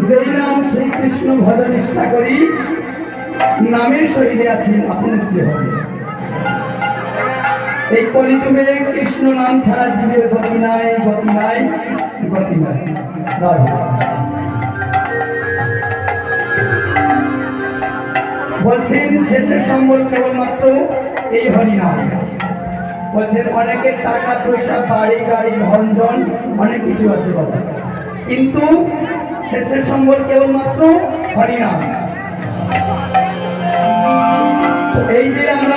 যেই নাম সেই কৃষ্ণ ভজন নিষ্ঠা করি নামের সহিতে আছেন আপনি শ্রী হবে। এই কলিযুগে কৃষ্ণ নাম ছাড়া জীবের গতি নাই, গতি নাই, গতি নাই। বলছেন শেষের সম্বল কেবলমাত্র এই হরিনাম। বলছেন অনেকের টাকা পয়সা বাড়ি গাড়ি ধনজন অনেক কিছু আছে বলছেন, কিন্তু শেষের সম্বল কেবলমাত্র হরিনাম। এই যে আমরা